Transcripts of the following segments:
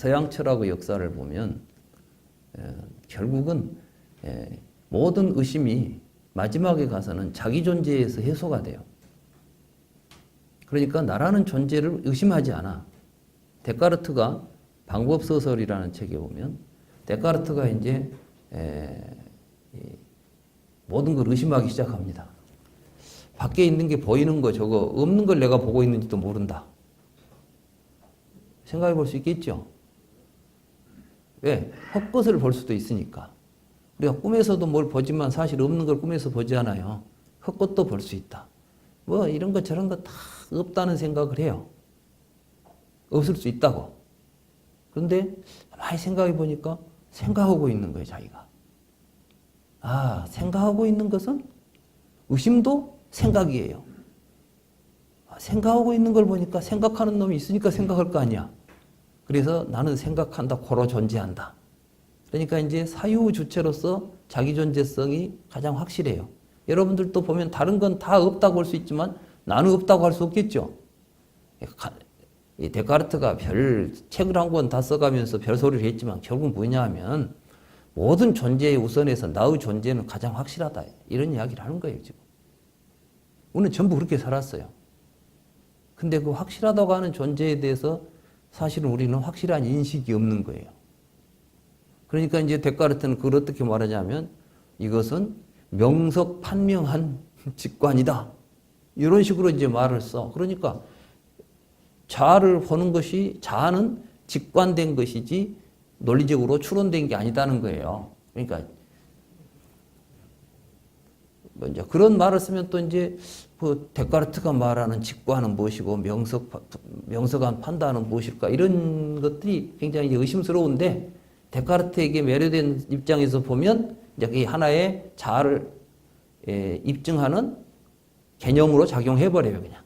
서양 철학의 역사를 보면 결국은 모든 의심이 마지막에 가서는 자기 존재에서 해소가 돼요. 그러니까 나라는 존재를 의심하지 않아. 데카르트가 방법소설이라는 책에 보면 데카르트가 이제 모든 걸 의심하기 시작합니다. 밖에 있는 게 보이는 거 저거 없는 걸 내가 보고 있는지도 모른다. 생각해 볼 수 있겠죠? 왜? 헛것을 볼 수도 있으니까. 우리가 꿈에서도 뭘 보지만 사실 없는 걸 꿈에서 보지 않아요. 헛것도 볼 수 있다. 뭐 이런 거 저런 거 다 없다는 생각을 해요. 없을 수 있다고. 그런데 많이 생각해 보니까 생각하고 있는 거예요, 자기가. 아, 생각하고 있는 것은 의심도 생각이에요. 생각하고 있는 걸 보니까 생각하는 놈이 있으니까 생각할 거 아니야. 그래서 나는 생각한다, 고로 존재한다. 그러니까 이제 사유주체로서 자기 존재성이 가장 확실해요. 여러분들도 보면 다른 건 다 없다고 할 수 있지만 나는 없다고 할 수 없겠죠. 이 데카르트가 별 책을 한 권 다 써가면서 별 소리를 했지만 결국 뭐냐 하면 모든 존재의 우선에서 나의 존재는 가장 확실하다. 이런 이야기를 하는 거예요, 지금. 우리는 전부 그렇게 살았어요. 근데 그 확실하다고 하는 존재에 대해서 사실은 우리는 확실한 인식이 없는 거예요. 그러니까 이제 데카르트는 그걸 어떻게 말하냐면 이것은 명석판명한 직관이다. 이런 식으로 이제 말을 써. 그러니까 자아를 보는 것이 자아는 직관된 것이지 논리적으로 추론된 게 아니다는 거예요. 그러니까 이제 그런 말을 쓰면 또 이제 그 데카르트가 말하는 직관은 무엇이고 명석한 판단은 무엇일까 이런 것들이 굉장히 의심스러운데 데카르트에게 매료된 입장에서 보면 이제 이 하나의 자아를 입증하는 개념으로 작용해버려요, 그냥.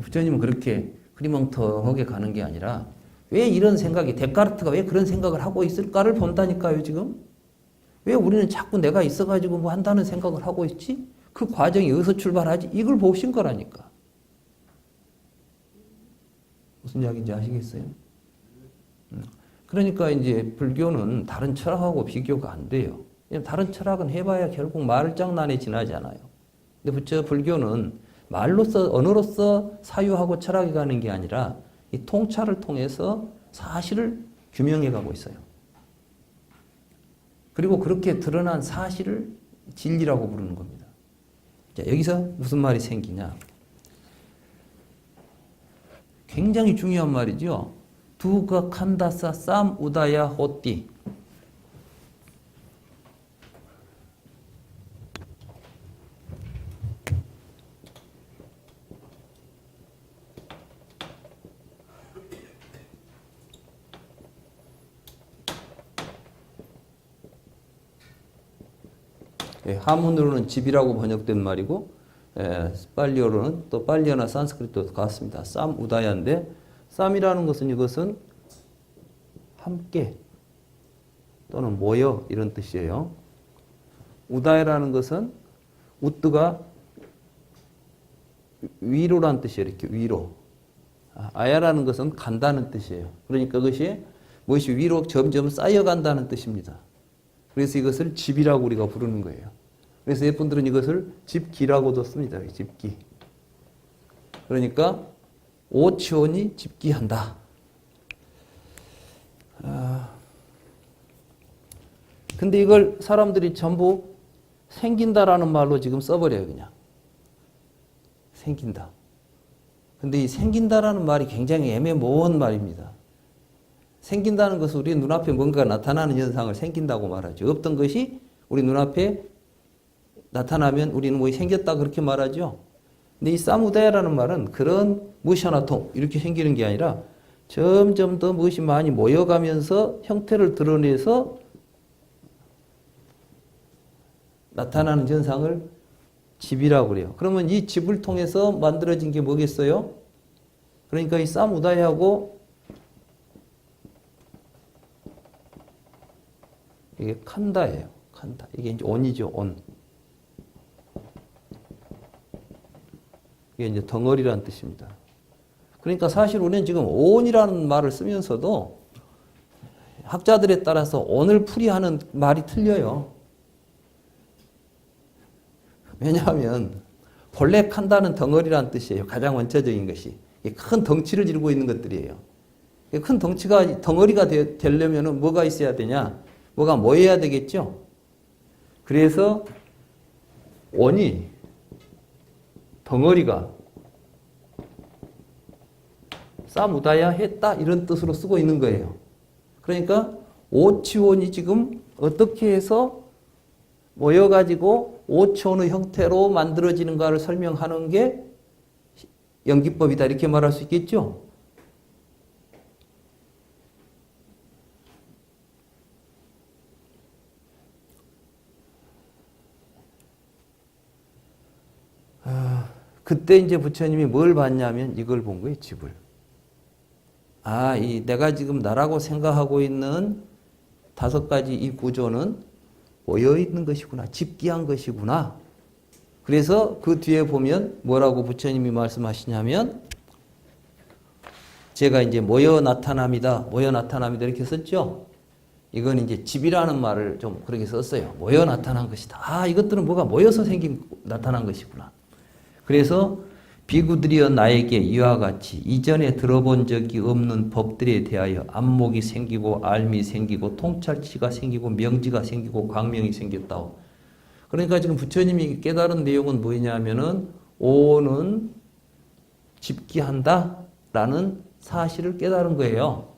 부처님은 그렇게 흐리멍텅하게 가는 게 아니라 왜 이런 생각이, 데카르트가 왜 그런 생각을 하고 있을까를 본다니까요, 지금. 왜 우리는 자꾸 내가 있어가지고 뭐 한다는 생각을 하고 있지? 그 과정이 어디서 출발하지? 이걸 보신 거라니까. 무슨 이야기인지 아시겠어요? 그러니까 이제 불교는 다른 철학하고 비교가 안 돼요. 다른 철학은 해봐야 결국 말장난에 지나잖아요. 근데 불교는 말로서, 언어로서 사유하고 철학이 가는 게 아니라 이 통찰을 통해서 사실을 규명해 가고 있어요. 그리고 그렇게 드러난 사실을 진리라고 부르는 겁니다. 자, 여기서 무슨 말이 생기냐? 굉장히 중요한 말이죠. 두가 칸다사 쌈 우다야 호띠. 한문으로는 집이라고 번역된 말이고 빨리어로는 또 빨리어나 산스크리트도 같습니다. 쌈 우다야인데 쌈이라는 것은 이것은 함께 또는 모여 이런 뜻이에요. 우다야라는 것은 우뜨가 위로라는 뜻이에요. 이렇게 위로. 아야라는 것은 간다는 뜻이에요. 그러니까 그것이 무엇이 위로 점점 쌓여간다는 뜻입니다. 그래서 이것을 집이라고 우리가 부르는 거예요. 그래서 예쁜들은 이것을 집기라고도 씁니다. 집기. 그러니까 오치원이 집기한다. 근데 이걸 사람들이 전부 생긴다라는 말로 지금 써버려요, 그냥. 생긴다. 근데 이 생긴다라는 말이 굉장히 애매모호한 말입니다. 생긴다는 것은 우리 눈앞에 뭔가가 나타나는 현상을 생긴다고 말하죠. 없던 것이 우리 눈앞에 나타나면 우리는 뭐 생겼다 그렇게 말하죠. 근데 이 사무다야라는 말은 그런 무엇이 하나 통 이렇게 생기는 게 아니라 점점 더 무엇이 많이 모여가면서 형태를 드러내서 나타나는 현상을 집이라고 그래요. 그러면 이 집을 통해서 만들어진 게 뭐겠어요? 그러니까 이 사무다야하고 이게 칸다예요. 칸다. 이게 이제 온이죠. 온. 이게 이제 덩어리라는 뜻입니다. 그러니까 사실 우리는 지금 온이라는 말을 쓰면서도 학자들에 따라서 온을 풀이하는 말이 틀려요. 왜냐하면 본래 칸다는 덩어리라는 뜻이에요. 가장 원초적인 것이. 큰 덩치를 지르고 있는 것들이에요. 큰 덩치가 덩어리가 되려면 뭐가 있어야 되냐? 뭐가 모여야 되겠죠? 그래서 원이 덩어리가 싸무다야 했다 이런 뜻으로 쓰고 있는 거예요. 그러니까 오치원이 지금 어떻게 해서 모여가지고 오치원의 형태로 만들어지는가를 설명하는 게 연기법이다 이렇게 말할 수 있겠죠. 그때 이제 부처님이 뭘 봤냐면 이걸 본 거예요. 집을. 내가 지금 나라고 생각하고 있는 5가지 이 구조는 모여 있는 것이구나. 집기한 것이구나. 그래서 그 뒤에 보면 뭐라고 부처님이 말씀하시냐면 제가 이제 모여 나타남이다. 모여 나타남이다 이렇게 썼죠. 이건 이제 집이라는 말을 좀 그렇게 썼어요. 모여 나타난 것이다. 이것들은 뭐가 모여서 나타난 것이구나. 그래서 비구들이여 나에게 이와 같이 이전에 들어본 적이 없는 법들에 대하여 안목이 생기고 알미 생기고 통찰치가 생기고 명지가 생기고 광명이 생겼다고. 그러니까 지금 부처님이 깨달은 내용은 뭐냐면은 오는 집기한다라는 사실을 깨달은 거예요.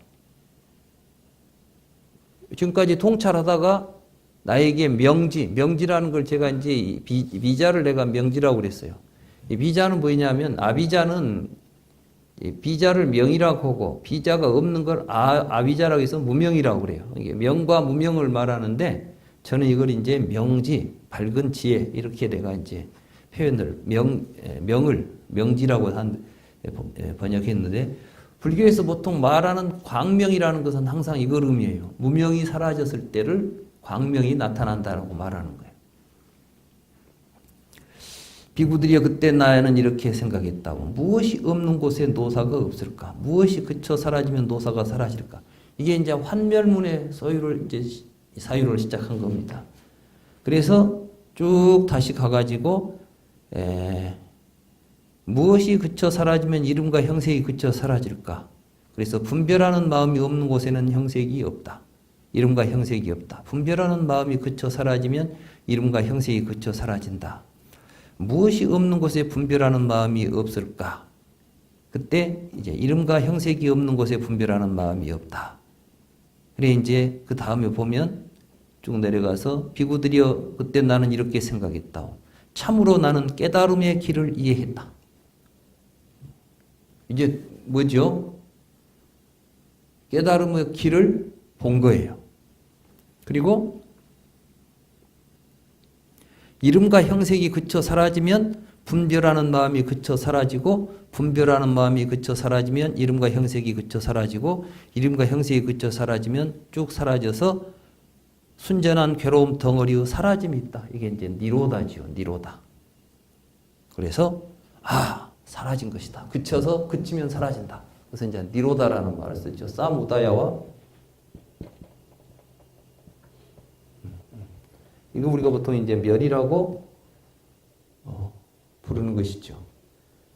지금까지 통찰하다가 나에게 명지라는 걸 제가 이제 비자를 내가 명지라고 그랬어요. 이 비자는 뭐냐면 아비자는 비자를 명이라고 하고 비자가 없는 걸 아비자라고 해서 무명이라고 그래요. 이게 명과 무명을 말하는데 저는 이걸 이제 명지, 밝은 지혜 이렇게 내가 이제 표현을 명을 명지라고 번역했는데 불교에서 보통 말하는 광명이라는 것은 항상 이걸 의미해요. 무명이 사라졌을 때를 광명이 나타난다라고 말하는 거예요. 비구들이여 그때 나는 이렇게 생각했다고. 무엇이 없는 곳에 노사가 없을까? 무엇이 그쳐 사라지면 노사가 사라질까? 이게 이제 환멸문의 사유를 시작한 겁니다. 그래서 쭉 다시 가가지고 무엇이 그쳐 사라지면 이름과 형색이 그쳐 사라질까? 그래서 분별하는 마음이 없는 곳에는 형색이 없다. 이름과 형색이 없다. 분별하는 마음이 그쳐 사라지면 이름과 형색이 그쳐 사라진다. 무엇이 없는 곳에 분별하는 마음이 없을까? 그때 이제 이름과 형색이 없는 곳에 분별하는 마음이 없다. 그래 이제 그 다음에 보면 쭉 내려가서 비구들이여 그때 나는 이렇게 생각했다. 참으로 나는 깨달음의 길을 이해했다. 이제 뭐죠? 깨달음의 길을 본 거예요. 그리고 이름과 형색이 그쳐 사라지면 분별하는 마음이 그쳐 사라지고 분별하는 마음이 그쳐 사라지면 이름과 형색이 그쳐 사라지고 이름과 형색이 그쳐 사라지면 쭉 사라져서 순전한 괴로움 덩어리의 사라짐이 있다. 이게 이제 니로다지요. 니로다. 그래서 사라진 것이다. 그치면 사라진다. 그래서 이제 니로다라는 말을 쓰죠. 사무다야와 이거 우리가 보통 이제 멸이라고 부르는 것이죠.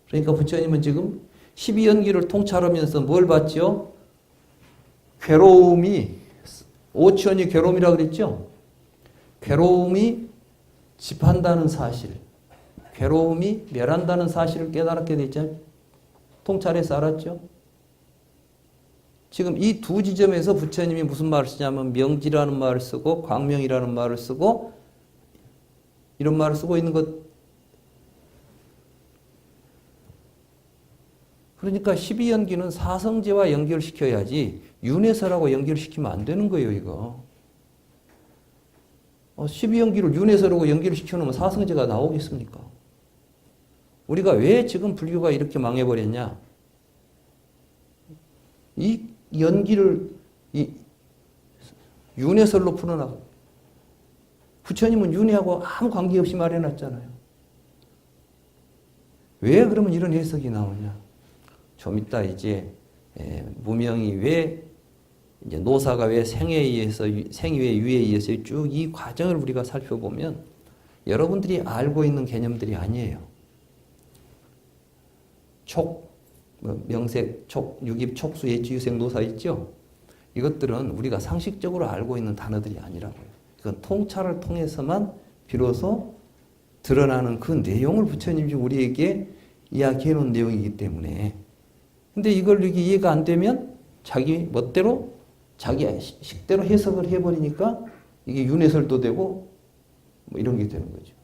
그러니까 부처님은 지금 12연기를 통찰하면서 뭘 봤죠? 괴로움이 오천이 괴로움이라고 그랬죠? 괴로움이 집한다는 사실, 괴로움이 멸한다는 사실을 깨달았게 됐죠. 통찰해서 알았죠? 지금 이 두 지점에서 부처님이 무슨 말을 쓰냐면 명지라는 말을 쓰고 광명이라는 말을 쓰고 이런 말을 쓰고 있는 것. 그러니까 12연기는 사성제와 연결시켜야지 윤회설하고 연결시키면 안 되는 거예요. 이거 12연기를 윤회설하고 연결시켜놓으면 사성제가 나오겠습니까? 우리가 왜 지금 불교가 이렇게 망해버렸냐? 이 연기를 윤회설로 풀어나가. 부처님은 윤회하고 아무 관계없이 말해놨잖아요. 왜 그러면 이런 해석이 나오냐? 좀 이따 이제 무명이 왜 이제 노사가 왜 생에 의해서 생위의 유에 의해서 쭉 이 과정을 우리가 살펴보면 여러분들이 알고 있는 개념들이 아니에요. 촉, 명색, 촉, 유깁, 촉수, 예치, 유색, 노사 있죠? 이것들은 우리가 상식적으로 알고 있는 단어들이 아니라고요. 그건 통찰을 통해서만 비로소 드러나는 그 내용을 부처님이 우리에게 이야기해 놓은 내용이기 때문에. 근데 이걸 이해가 안 되면 자기 멋대로 자기 식대로 해석을 해버리니까 이게 윤회설도 되고 뭐 이런 게 되는 거죠.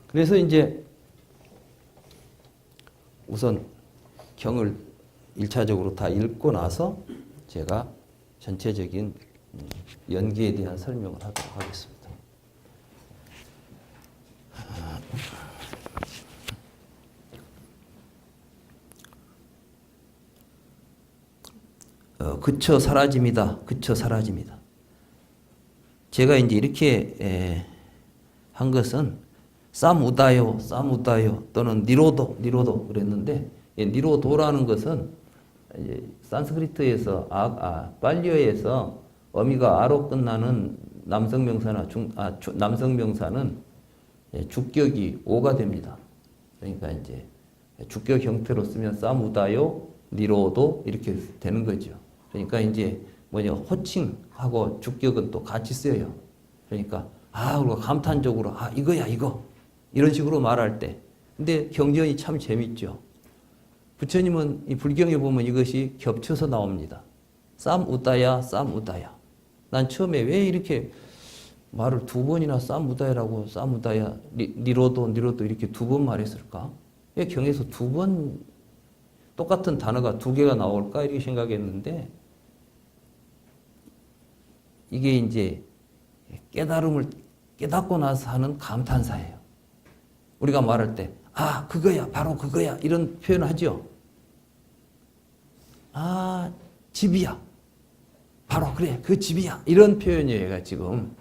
그래서 이제 우선 경을 1차적으로 다 읽고 나서 제가 전체적인 연기에 대한 설명을 하도록 하겠습니다. 그쳐 사라짐이다. 그쳐 사라짐이다. 제가 이제 이렇게 한 것은 싸무다요, 싸무다요 또는 니로도, 니로도 그랬는데 니로도라는 것은 이제 산스크리트에서 팔리어에서 어미가 아로 끝나는 남성명사나 남성명사는 주격이 오가 됩니다. 그러니까 이제 주격 형태로 쓰면 싸무다요, 니로도 이렇게 되는 거죠. 그러니까 이제 호칭하고 주격은 또 같이 쓰여요. 그러니까 우리가 감탄적으로 이거야 이거 이런 식으로 말할 때. 근데 경전이 참 재밌죠. 부처님은 이 불경에 보면 이것이 겹쳐서 나옵니다. 쌈우다야, 쌈우다야. 난 처음에 왜 이렇게 말을 두 번이나 쌈우다야라고 쌈우다야, 니로도, 니로도 이렇게 두 번 말했을까? 왜 경에서 두 번 똑같은 단어가 두 개가 나올까? 이렇게 생각했는데 이게 이제 깨달음을 깨닫고 나서 하는 감탄사예요. 우리가 말할 때 그거야, 바로 그거야 이런 표현을 하죠. 집이야. 바로 그래, 그 집이야. 이런 표현이에요, 지금.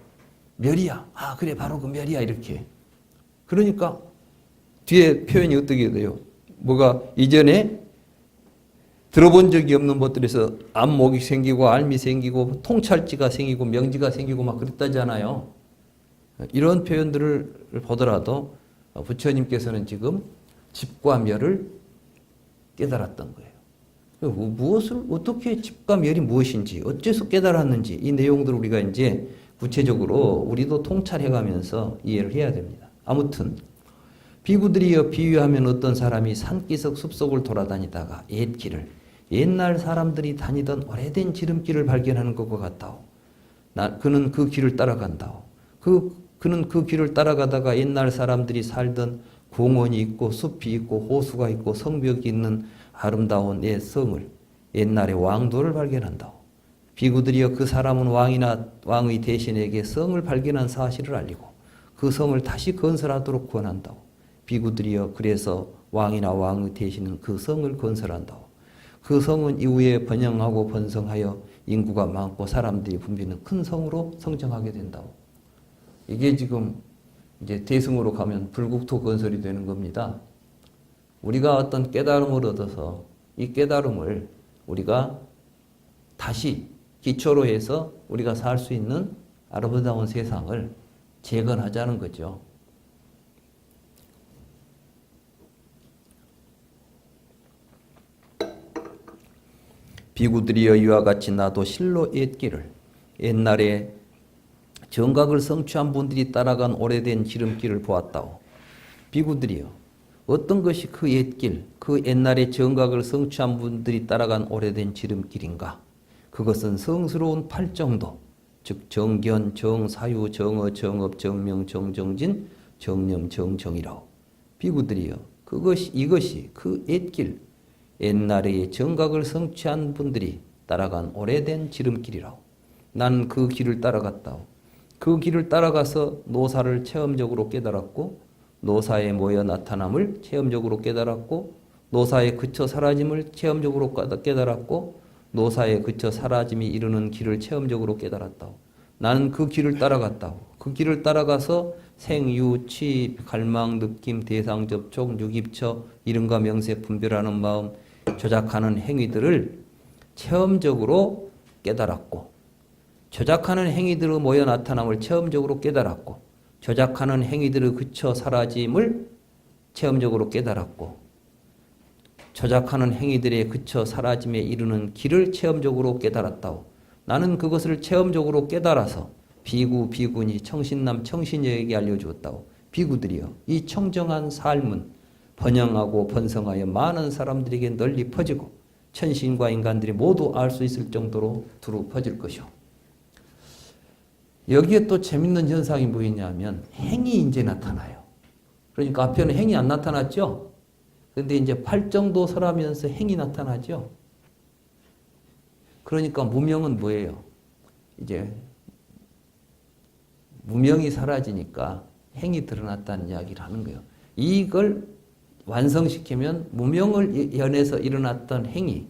멸이야. 그래, 바로 그 멸이야. 이렇게. 그러니까 뒤에 표현이 어떻게 돼요? 뭐가 이전에 들어본 적이 없는 것들에서 안목이 생기고 알미 생기고 통찰지가 생기고 명지가 생기고 막 그랬다잖아요. 이런 표현들을 보더라도 부처님께서는 지금 집과 멸을 깨달았던 거예요. 무엇을 어떻게 집과 멸이 무엇인지 어째서 깨달았는지 이 내용들을 우리가 이제 구체적으로 우리도 통찰해가면서 이해를 해야 됩니다. 아무튼 비구들이여 비유하면 어떤 사람이 산기슭 숲속을 돌아다니다가 옛날 사람들이 다니던 오래된 지름길을 발견하는 것과 같다오. 그는 그 길을 따라간다오. 그는 그 길을 따라가다가 옛날 사람들이 살던 공원이 있고 숲이 있고 호수가 있고 성벽이 있는 아름다운 성을 옛날의 왕도를 발견한다오. 비구들이여 그 사람은 왕의 대신에게 성을 발견한 사실을 알리고 그 성을 다시 건설하도록 권한다오. 비구들이여 그래서 왕이나 왕의 대신은 그 성을 건설한다오. 그 성은 이후에 번영하고 번성하여 인구가 많고 사람들이 붐비는 큰 성으로 성장하게 된다오. 이게 지금 이제 대승으로 가면 불국토 건설이 되는 겁니다. 우리가 어떤 깨달음을 얻어서 이 깨달음을 우리가 다시 기초로 해서 우리가 살 수 있는 아름다운 세상을 재건하자는 거죠. 비구들이여 이와 같이 나도 실로 옛길을 옛날에 정각을 성취한 분들이 따라간 오래된 지름길을 보았다오. 비구들이여 어떤 것이 그 옛길, 그 옛날에 정각을 성취한 분들이 따라간 오래된 지름길인가? 그것은 성스러운 팔정도, 즉 정견, 정사유, 정어, 정업, 정명, 정정진, 정념, 정정이라오. 비구들이여 이것이 그 옛길, 옛날에 정각을 성취한 분들이 따라간 오래된 지름길이라오. 난 그 길을 따라갔다오. 그 길을 따라가서 노사를 체험적으로 깨달았고 노사에 모여 나타남을 체험적으로 깨달았고 노사에 그쳐 사라짐을 체험적으로 깨달았고 노사에 그쳐 사라짐이 이르는 길을 체험적으로 깨달았다오. 나는 그 길을 따라갔다고. 그 길을 따라가서 생유, 취입, 갈망, 느낌, 대상, 접촉, 유입처, 이름과 명세, 분별하는 마음, 조작하는 행위들을 체험적으로 깨달았고, 조작하는 행위들의 모여 나타남을 체험적으로 깨달았고, 조작하는 행위들의 그쳐 사라짐을 체험적으로 깨달았고, 조작하는 행위들의 그쳐 사라짐에 이르는 길을 체험적으로 깨달았다고. 나는 그것을 체험적으로 깨달아서 비구, 비구니, 청신남, 청신녀에게 알려주었다고. 비구들이여, 이 청정한 삶은 번영하고 번성하여 많은 사람들에게 널리 퍼지고 천신과 인간들이 모두 알 수 있을 정도로 두루 퍼질 것이오. 여기에 또 재밌는 현상이 뭐냐면 행이 이제 나타나요. 그러니까 앞에는 행이 안 나타났죠? 근데 이제 팔정도 설하면서 행이 나타나죠? 그러니까 무명은 뭐예요? 이제 무명이 사라지니까 행이 드러났다는 이야기를 하는 거예요. 이걸 완성시키면 무명을 연해서 일어났던 행이,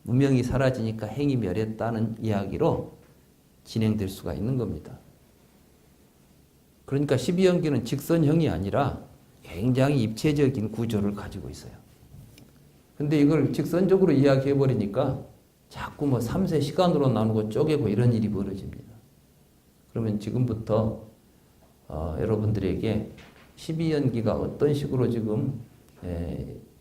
무명이 사라지니까 행이 멸했다는 이야기로 진행될 수가 있는 겁니다. 그러니까 12연기는 직선형이 아니라 굉장히 입체적인 구조를 가지고 있어요. 근데 이걸 직선적으로 이야기해버리니까 자꾸 뭐 3세 시간으로 나누고 쪼개고 이런 일이 벌어집니다. 그러면 지금부터 여러분들에게 12연기가 어떤 식으로 지금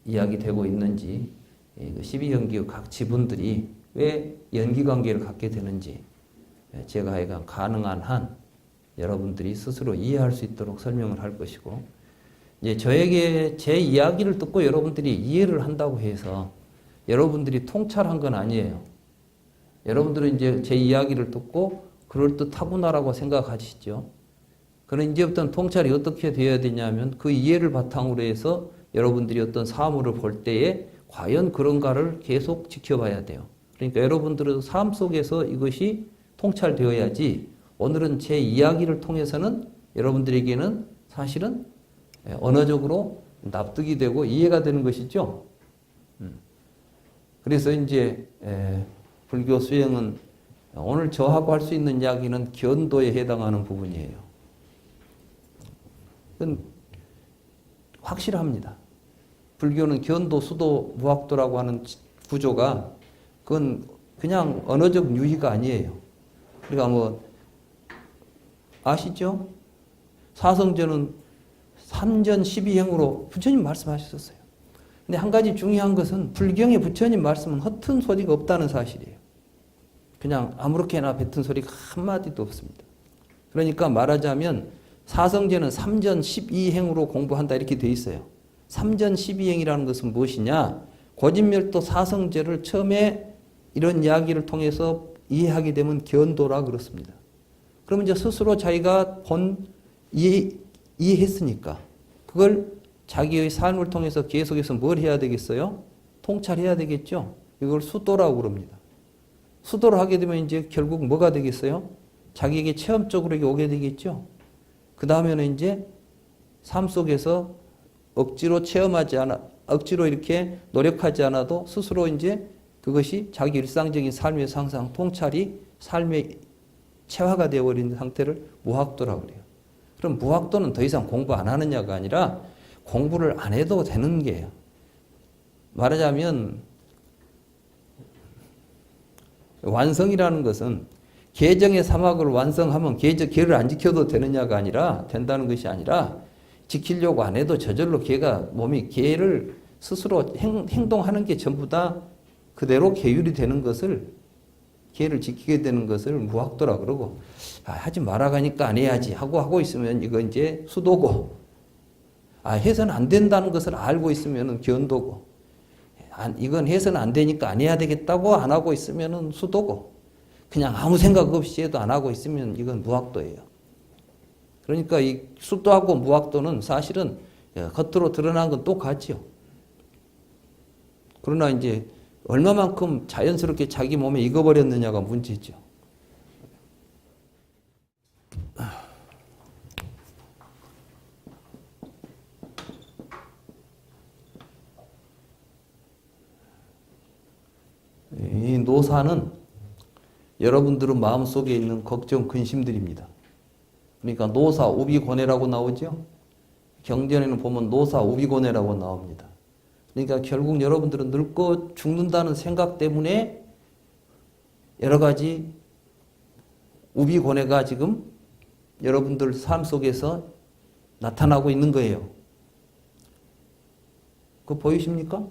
이야기되고 있는지, 12연기의 각 지분들이 왜 연기관계를 갖게 되는지 제가 하여간 가능한 한 여러분들이 스스로 이해할 수 있도록 설명을 할 것이고, 이제 저에게 제 이야기를 듣고 여러분들이 이해를 한다고 해서 여러분들이 통찰한 건 아니에요. 여러분들은 이제 제 이야기를 듣고 그럴듯하구나라고 생각하시죠. 그럼 이제부터는 통찰이 어떻게 되어야 되냐면 그 이해를 바탕으로 해서 여러분들이 어떤 사물을 볼 때에 과연 그런가를 계속 지켜봐야 돼요. 그러니까 여러분들의 삶 속에서 이것이 통찰되어야지, 오늘은 제 이야기를 통해서는 여러분들에게는 사실은 언어적으로 납득이 되고 이해가 되는 것이죠. 그래서 이제 불교 수행은 오늘 저하고 할 수 있는 이야기는 견도에 해당하는 부분이에요. 그건 확실합니다. 불교는 견도, 수도, 무학도라고 하는 구조가 그건 그냥 언어적 유희가 아니에요. 그러니까 뭐 아시죠? 사성전은 3전 12행으로 부처님 말씀하셨어요. 근데 한 가지 중요한 것은 불경의 부처님 말씀은 허튼 소리가 없다는 사실이에요. 그냥 아무렇게나 뱉은 소리가 한마디도 없습니다. 그러니까 말하자면 사성제는 3전 12행으로 공부한다 이렇게 돼 있어요. 3전 12행이라는 것은 무엇이냐? 고진멸도 사성제를 처음에 이런 이야기를 통해서 이해하게 되면 견도라 그렇습니다. 그러면 이제 스스로 자기가 이해했으니까 그걸 자기의 삶을 통해서 계속해서 뭘 해야 되겠어요? 통찰해야 되겠죠? 이걸 수도라고 그럽니다. 수도를 하게 되면 이제 결국 뭐가 되겠어요? 자기에게 체험적으로 오게 되겠죠? 그 다음에는 이제 삶 속에서 억지로 억지로 이렇게 노력하지 않아도 스스로 이제 그것이 자기 일상적인 삶에서 항상 통찰이 삶의 체화가 되어버린 상태를 무학도라고 그래요. 그럼 무학도는 더 이상 공부 안 하느냐가 아니라 공부를 안 해도 되는 게예요. 말하자면 완성이라는 것은 계정의 사막을 완성하면 계를 안 지켜도 되느냐가 아니라 된다는 것이 아니라 지키려고 안 해도 저절로 몸이 계를 스스로 행동하는 게 전부 다 그대로 계율이 되는 것을, 계를 지키게 되는 것을 무학도라 그러고, 하지 말아가니까 안 해야지 하고 있으면 이건 이제 수도고, 해서는 안 된다는 것을 알고 있으면 견도고, 이건 해서는 안 되니까 안 해야 되겠다고 안 하고 있으면 수도고, 그냥 아무 생각 없이 해도 안 하고 있으면 이건 무학도예요. 그러니까 이 수도하고 무학도는 사실은 겉으로 드러난 건 똑같죠. 그러나 이제 얼마만큼 자연스럽게 자기 몸에 익어버렸느냐가 문제죠. 이 노사는 여러분들은 마음속에 있는 걱정, 근심들입니다. 그러니까 노사 우비고뇌라고 나오죠. 경전에는 보면 노사 우비고뇌라고 나옵니다. 그러니까 결국 여러분들은 늙고 죽는다는 생각 때문에 여러 가지 우비고뇌가 지금 여러분들 삶 속에서 나타나고 있는 거예요. 그거 보이십니까?